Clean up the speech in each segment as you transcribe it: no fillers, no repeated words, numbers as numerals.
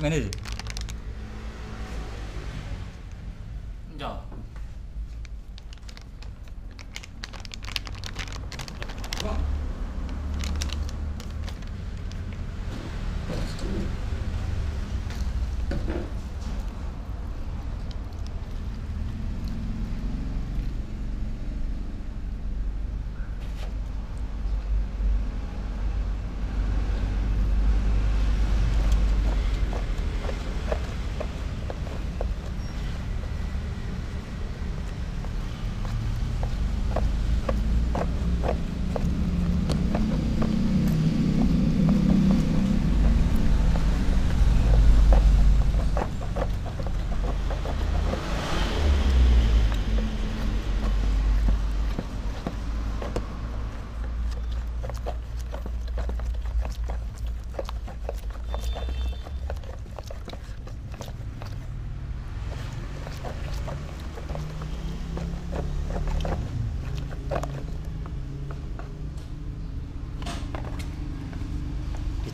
ngene iki. Njok.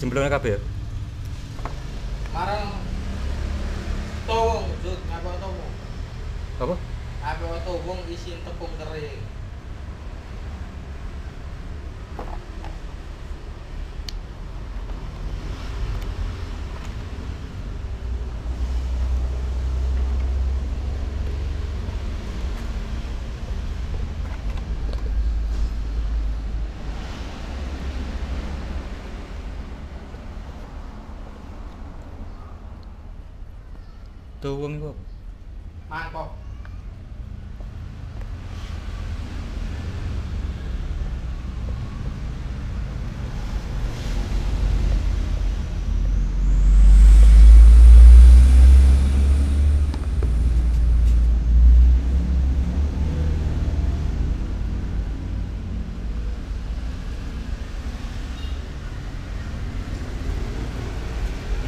Jemblone kabeh ya. Marang towong, Jut, ngapa towong? Apa? Apa towong isin tepung kering. Tuwung iku apa? Mangkok.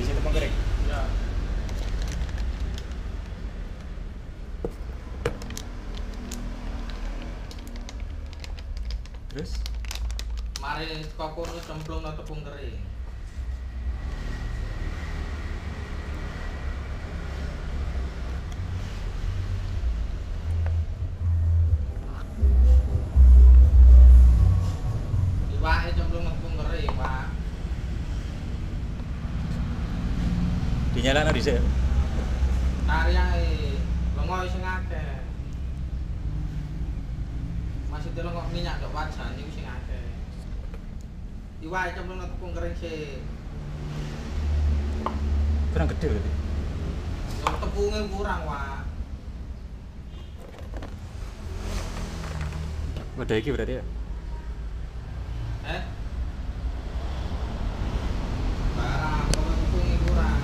Isi tepung kering. Ya. Terus Mari saka kono cemplung nang tepung kering. Iwake cemplung nang tepung kering, Pak. dinyalakno dhisik. Tariake lengo sing akeh. Masih delok minyak dok wajan niku sing akeh. Iwake cemplung nang tepung kering sik. Kurang gede berarti. Yang tepungnya kurang, Pak. Wadah iki berarti ya. Barang kalau tepungnya kurang.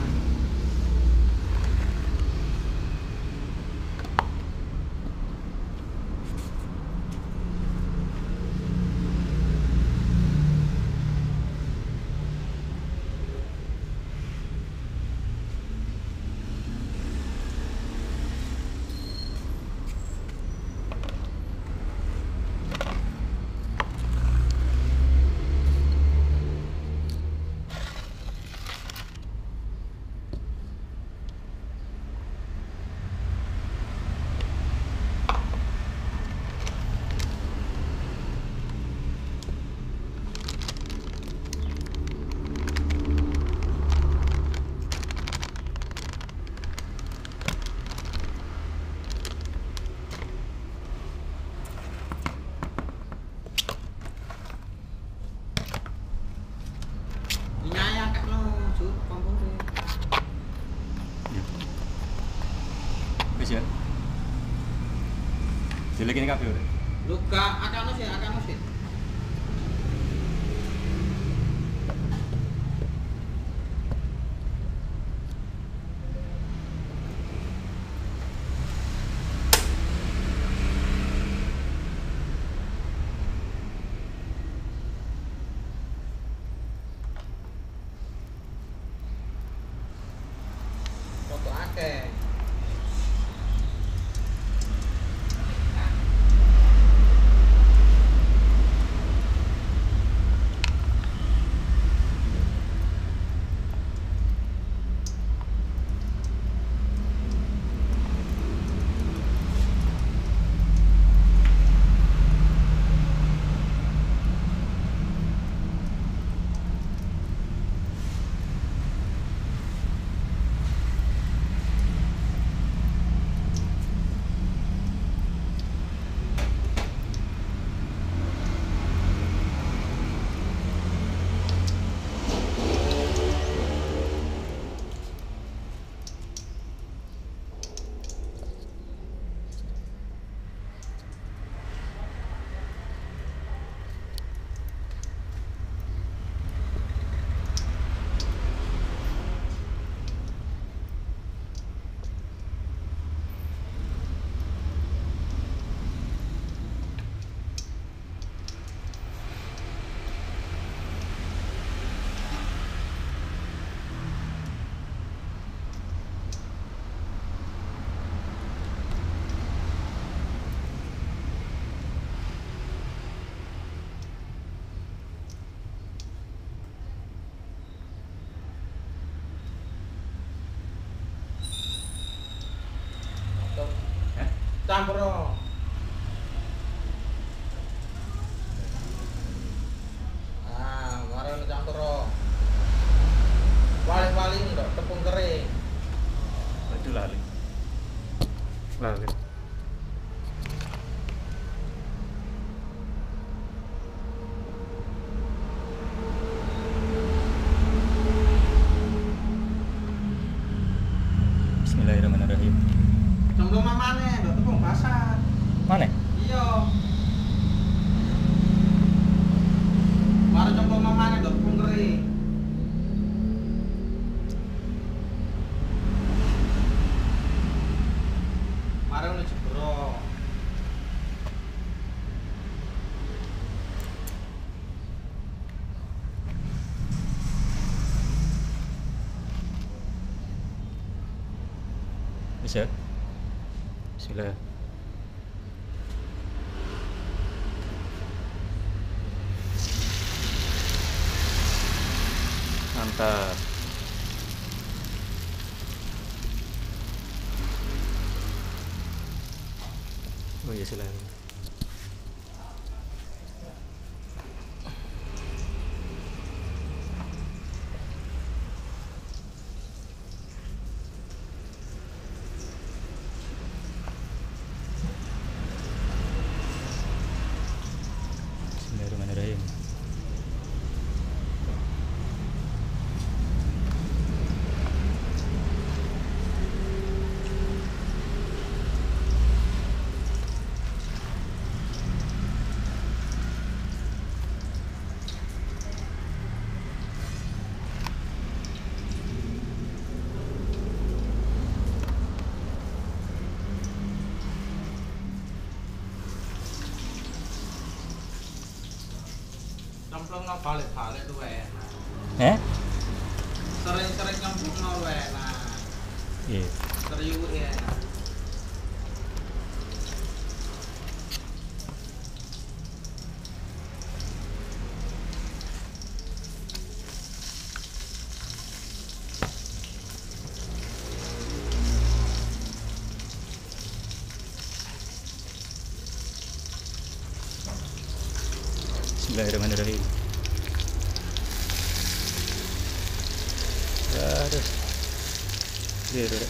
Nyaya kakno, Jut, kompone. Wis ya. Dilekine kabeh ora. Lho gak akano sih. Foto akeh. Campur. Ah, mari campur. Wali-wali ndok tepung kering. Itu lali. Lali. Bismillahirrahmanirrahim. Cemplung mamane ndok tepung basah. Mana? Iya. Mari cemplung mamane ndok tepung kering. Mari ngono jebro. Bisa. Bismillah. Mantap. Oh iya silakan. Bismillahirrahmanirrahim. Cemplung no balik-balik tuh enak. Sering-sering cemplung no enak. Iya. Serius enak. Bismillahirrahmanirrahim. Aduh. Dia udah.